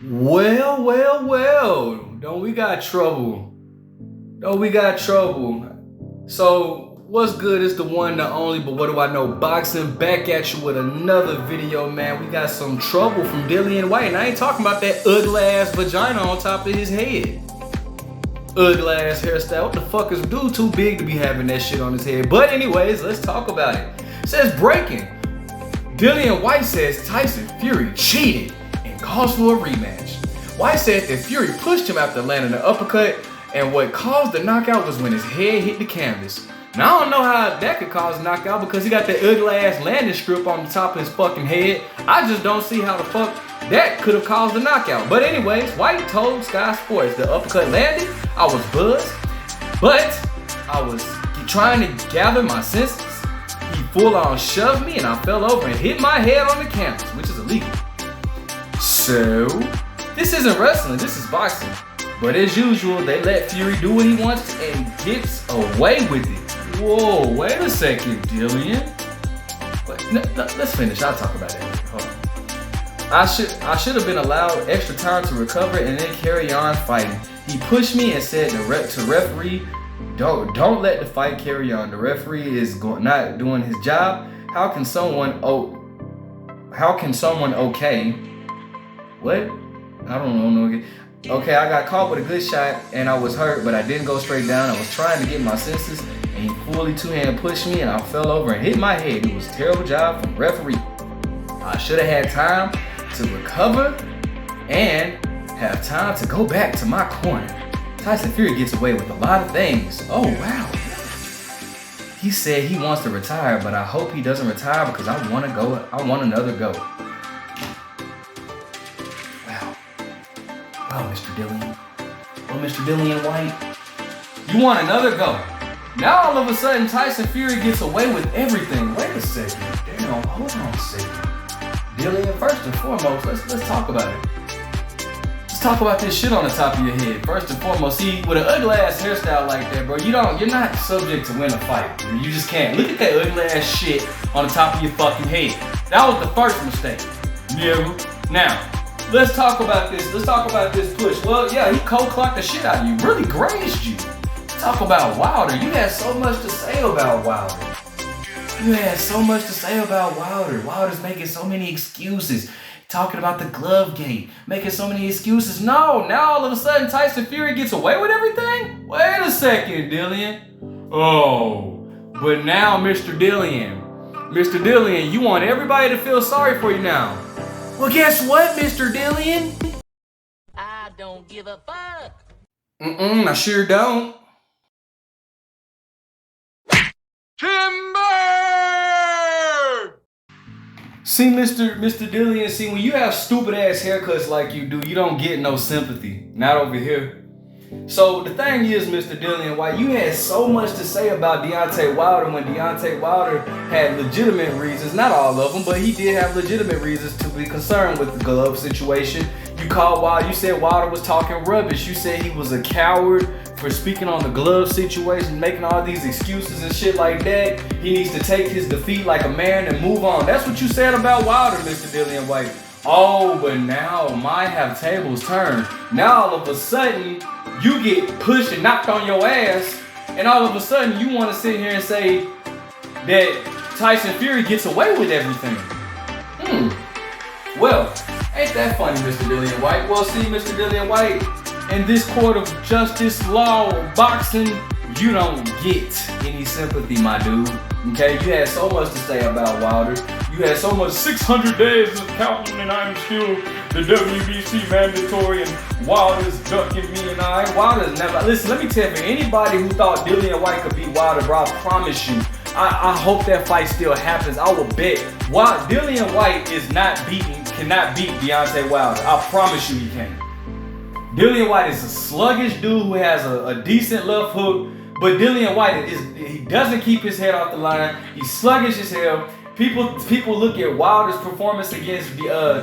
Well. Don't we got trouble? Don't we got trouble? So, what's good? It's the one, the only, but what do I know? Boxing back at you with another video, man. We got some trouble from Dillian Whyte, and I ain't talking about that ugly ass vagina on top of his head. Ugly ass hairstyle. What the fuck is dude too big to be having that shit on his head? But anyways, let's talk about it. It says breaking. Dillian Whyte says Tyson Fury cheated and calls for a rematch. Whyte said that Fury pushed him after landing an uppercut, and what caused the knockout was when his head hit the canvas. Now I don't know how that could cause a knockout because he got that ugly ass landing strip on the top of his fucking head. I just don't see how the fuck that could have caused a knockout. But anyways, Whyte told Sky Sports the uppercut landed, I was buzzed, but I was trying to gather my senses. He full on shoved me and I fell over and hit my head on the canvas, which is illegal. So, this isn't wrestling, this is boxing. But as usual, they let Fury do what he wants and gets away with it. Whoa, wait a second, Dillian. Let's finish, I'll talk about it. Hold on. I should have been allowed extra time to recover and then carry on fighting. He pushed me and said to referee, don't let the fight carry on. The referee is not doing his job. How can someone okay? What? I don't know. Okay, I got caught with a good shot and I was hurt, but I didn't go straight down. I was trying to get my senses and he fully two-hand pushed me and I fell over and hit my head. It was a terrible job from the referee. I should have had time to recover and have time to go back to my corner. Tyson Fury gets away with a lot of things. Oh, wow. He said he wants to retire, but I hope he doesn't retire because I want another go. Wow, Mr. Dillian. Oh, Mr. Dillian Whyte. You want another go. Now all of a sudden Tyson Fury gets away with everything. Wait a second. Damn, hold on a second. Dillian, first and foremost, let's talk about it. Let's talk about this shit on the top of your head. First and foremost, see, with an ugly ass hairstyle like that, bro, you're not subject to win a fight. You just can't. Look at that ugly ass shit on the top of your fucking head. That was the first mistake. Yeah. Now, let's talk about this. Let's talk about this push. Well, yeah, he cold-clocked the shit out of you. Really grazed you. Talk about Wilder. You had so much to say about Wilder. You had so much to say about Wilder. Wilder's making so many excuses. Talking about the glove gate. Making so many excuses. No, now all of a sudden Tyson Fury gets away with everything? Wait a second, Dillian. Oh, but now Mr. Dillian, you want everybody to feel sorry for you now. Well, guess what, Mr. Dillian? I don't give a fuck. I sure don't. Timber! See, Mr. Dillian, see, when you have stupid ass haircuts like you do, you don't get no sympathy. Not over here. So the thing is, Mr. Dillian Whyte, you had so much to say about Deontay Wilder when Deontay Wilder had legitimate reasons, not all of them, but he did have legitimate reasons to be concerned with the glove situation. You called Wilder, you said Wilder was talking rubbish. You said he was a coward for speaking on the glove situation, making all these excuses and shit like that. He needs to take his defeat like a man and move on. That's what you said about Wilder, Mr. Dillian Whyte. Oh, but now might have tables turned. Now all of a sudden, you get pushed and knocked on your ass, and all of a sudden you want to sit here and say that Tyson Fury gets away with everything. Well, ain't that funny, Mr. Dillian Whyte? Well, see, Mr. Dillian Whyte, in this court of justice, law, or boxing, you don't get any sympathy, my dude. Okay, you had so much to say about Wilder. You had so much 600 days of counting and I'm still the WBC mandatory and Wilder's ducking me and Wilder's never. Listen, let me tell you, anybody who thought Dillian Whyte could beat Wilder, bro, I promise you, I hope that fight still happens. I will bet. Dillian Whyte cannot beat Deontay Wilder. I promise you he can't. Dillian Whyte is a sluggish dude who has a decent left hook, but Dillian Whyte he doesn't keep his head off the line. He's sluggish as hell. People look at Wilder's performance against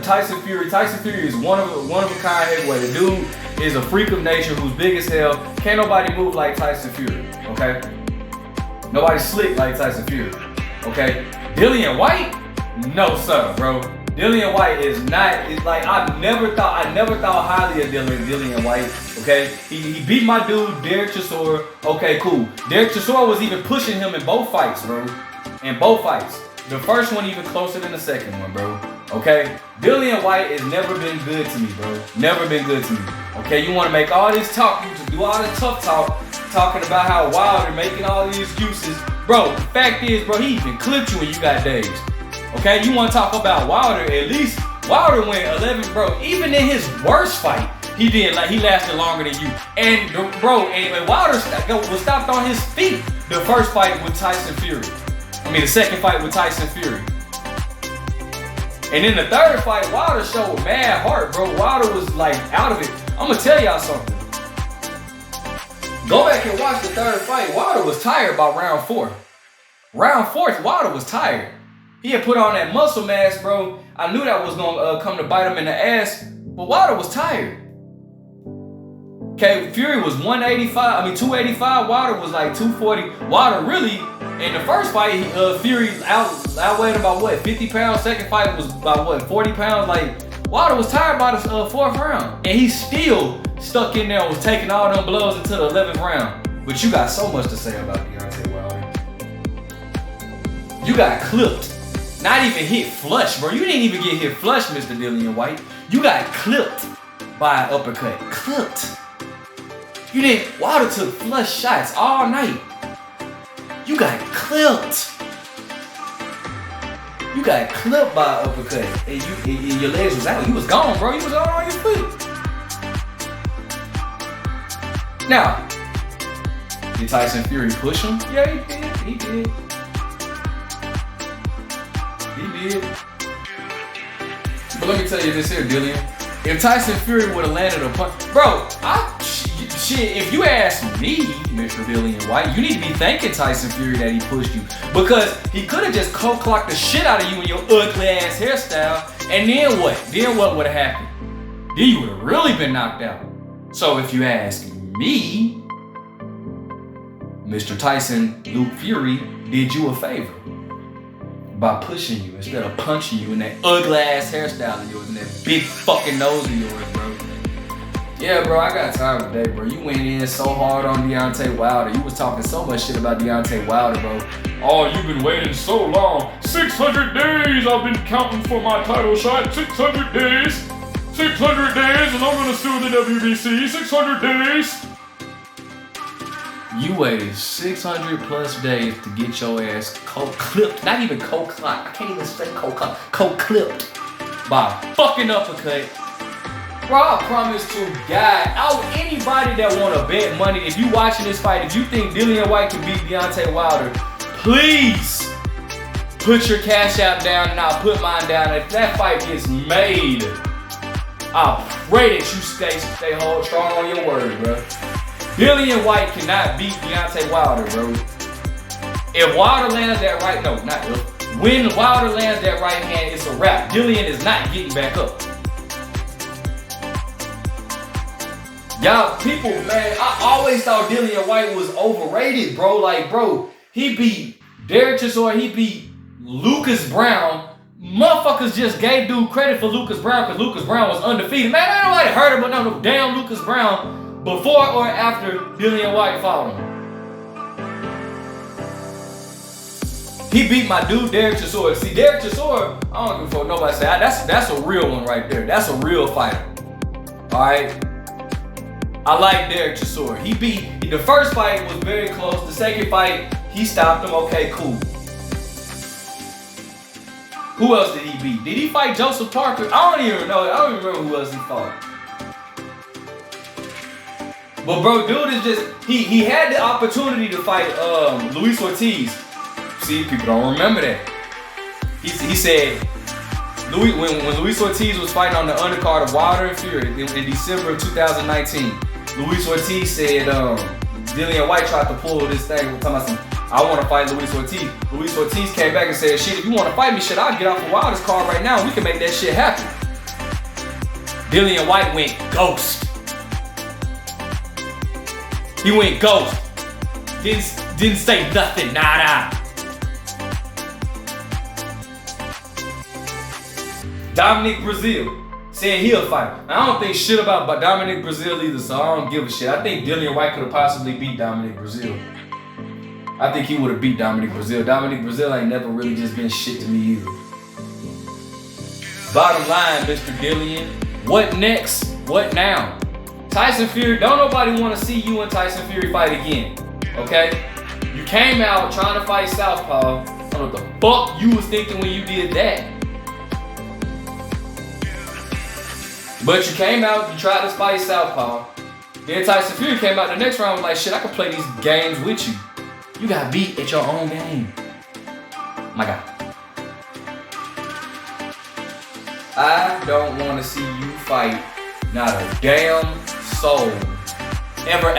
Tyson Fury. Tyson Fury is one of a kind heavyweight. The dude is a freak of nature who's big as hell. Can't nobody move like Tyson Fury, okay? Nobody slick like Tyson Fury, okay? Dillian Whyte? No sir, bro. Dillian Whyte is not. It's like I never thought highly of Dillian Whyte. Okay, he beat my dude Derek Chisora. Okay, cool. Derek Chisora was even pushing him in both fights, bro. In both fights. The first one even closer than the second one, bro. Okay? Dillian Whyte has never been good to me, bro. Never been good to me. Okay, you want to make all this talk, you just do all this tough talk, talking about how Wilder making all these excuses. Bro, the fact is, bro, he even clipped you when you got dazed. Okay, you want to talk about Wilder, at least Wilder went 11, bro. Even in his worst fight, he lasted longer than you. And bro, and Wilder was stopped on his feet the first fight with Tyson Fury. The second fight with Tyson Fury. And in the third fight, Wilder showed mad heart, bro. Wilder was like out of it. I'm gonna tell y'all something. Go back and watch the third fight. Wilder was tired by round 4. Round 4, Wilder was tired. He had put on that muscle mass, bro. I knew that was gonna come to bite him in the ass, but Wilder was tired. Okay, Fury was 285. Wilder was like 240. Wilder really, in the first fight, Fury outweighed him by what, 50 pounds? Second fight was by what, 40 pounds? Like, Wilder was tired by the fourth round. And he still stuck in there and was taking all them blows into the 11th round. But you got so much to say about Deontay Wilder. You got clipped. Not even hit flush, bro. You didn't even get hit flush, Mr. Dillian Whyte. You got clipped by an uppercut. Clipped. You didn't. Wilder took flush shots all night. You got clipped. You got clipped by an uppercut. And your legs was out. You was gone, bro. You was all on your feet. Now, did Tyson Fury push him? Yeah, he did. He did. He did. But let me tell you this here, Dillian. If Tyson Fury would have landed a punch, bro, if you ask me, Mr. Dillian Whyte, you need to be thanking Tyson Fury that he pushed you, because he could have just clocked the shit out of you in your ugly ass hairstyle, and then what? Then what would have happened? Then you would have really been knocked out. So if you ask me, Mr. Tyson Luke Fury did you a favor by pushing you instead of punching you in that ugly ass hairstyle of yours and that big fucking nose of yours, bro. Yeah, bro, I got time today, bro. You went in so hard on Deontay Wilder. You was talking so much shit about Deontay Wilder, bro. Oh, you've been waiting so long. 600 days I've been counting for my title shot. 600 days. 600 days, and I'm gonna sue the WBC. 600 days. You waited 600 plus days to get your ass clipped. Not even clipped. I can't even say clipped by a fucking uppercut. Bro, I promise to God, anybody that want to bet money, if you watching this fight, if you think Dillian Whyte can beat Deontay Wilder, please put your cash app down and I'll put mine down. If that fight gets made, I pray that you stay strong on your word, bro. Dillian Whyte cannot beat Deontay Wilder, bro. If Wilder lands that right, no, not if. When Wilder lands that right hand, it's a wrap. Dillian is not getting back up. Y'all, people, man, I always thought Dillian Whyte was overrated, bro. Like, bro, he beat Derek Chisora, he beat Lucas Brown. Motherfuckers just gave dude credit for Lucas Brown because Lucas Brown was undefeated. Man, ain't nobody heard about no damn Lucas Brown before or after Dillian Whyte fought him. He beat my dude Derek Chisora. See, Derek Chisora, I don't give a fuck nobody say. That's a real one right there. That's a real fighter. All right. I like Derek Chisora. The first fight was very close. The second fight, he stopped him. Okay, cool. Who else did he beat? Did he fight Joseph Parker? I don't even know. I don't even remember who else he fought. But bro, dude is just, he had the opportunity to fight Luis Ortiz. See, people don't remember that. He said, when Luis Ortiz was fighting on the undercard of Wilder and Fury in December of 2019, Luis Ortiz said, Dillian Whyte tried to pull this thing, talking about some, I want to fight Luis Ortiz. Luis Ortiz came back and said, shit, if you want to fight me, shit, I'll get off of Wilder's card right now and we can make that shit happen. Dillian Whyte went ghost. He went ghost. Didn't say nothing, nada. Dominic Brazil saying he'll fight. I don't think shit about Dominic Brazil either, so I don't give a shit. I think Dillian Whyte could have possibly beat Dominic Brazil. I think he would have beat Dominic Brazil. Dominic Brazil ain't never really just been shit to me either. Bottom line, Mr. Dillian, what next? What now? Tyson Fury, don't nobody want to see you and Tyson Fury fight again, okay? You came out trying to fight Southpaw. I don't know what the fuck you was thinking when you did that. But you came out, you tried to fight Southpaw. Then Tyson Fury came out the next round was like, shit, I can play these games with you. You got beat at your own game. My God. I don't want to see you fight not a damn soul. Ever.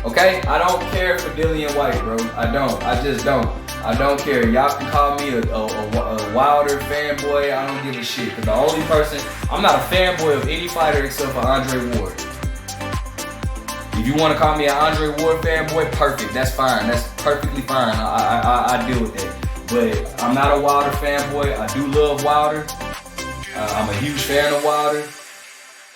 Okay? I don't care for Dillian Whyte, bro. I don't. I just don't. I don't care. Y'all can call me a Wilder fanboy. I don't give a shit. Because the only person, I'm not a fanboy of any fighter except for Andre Ward. If you want to call me an Andre Ward fanboy, perfect. That's fine. That's perfectly fine. I deal with that. But I'm not a Wilder fanboy. I do love Wilder. I'm a huge fan of Wilder.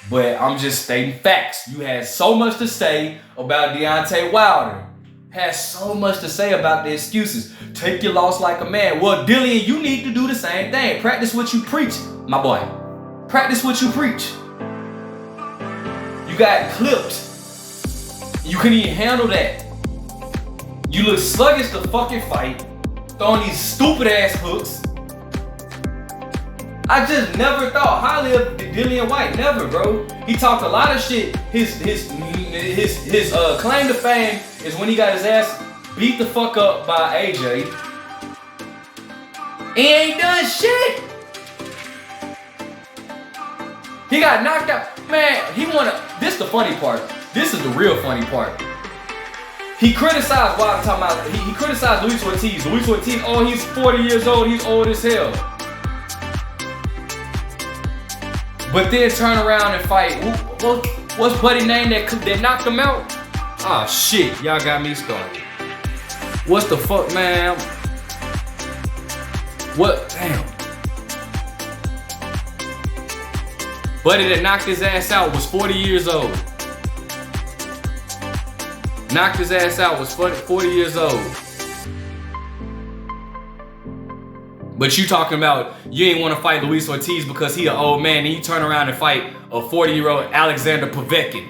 But I'm just stating facts. You had so much to say about Deontay Wilder. Had so much to say about the excuses. Take your loss like a man. Well, Dillian, you need to do the same thing. Practice what you preach, my boy. Practice what you preach. You got clipped. You couldn't even handle that. You look sluggish to fucking fight. Throwing these stupid ass hooks. I just never thought highly of Dillian Whyte. Never, bro. He talked a lot of shit. His claim to fame is when he got his ass beat the fuck up by AJ. He ain't done shit. He got knocked out. Man, he wanna. This the funny part. This is the real funny part. He criticized Wilder talking about. He criticized Luis Ortiz. Luis Ortiz, oh, he's 40 years old. He's old as hell. But then turn around and fight. What's buddy name that knocked him out? Ah, shit. Y'all got me started. What's the fuck, man? What? Damn. Buddy that knocked his ass out was 40 years old. Knocked his ass out was 40 years old. But you talking about you ain't want to fight Luis Ortiz because he an old man, and you turn around and fight a 40-year-old Alexander Povetkin.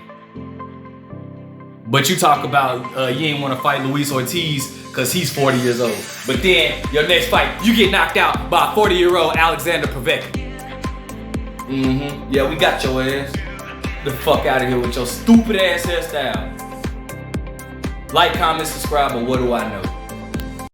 But you talk about you ain't want to fight Luis Ortiz because he's 40 years old. But then your next fight, you get knocked out by a 40-year-old Alexander Povetkin. Yeah, we got your ass. The fuck out of here with your stupid ass hairstyle. Like, comment, subscribe, but what do I know?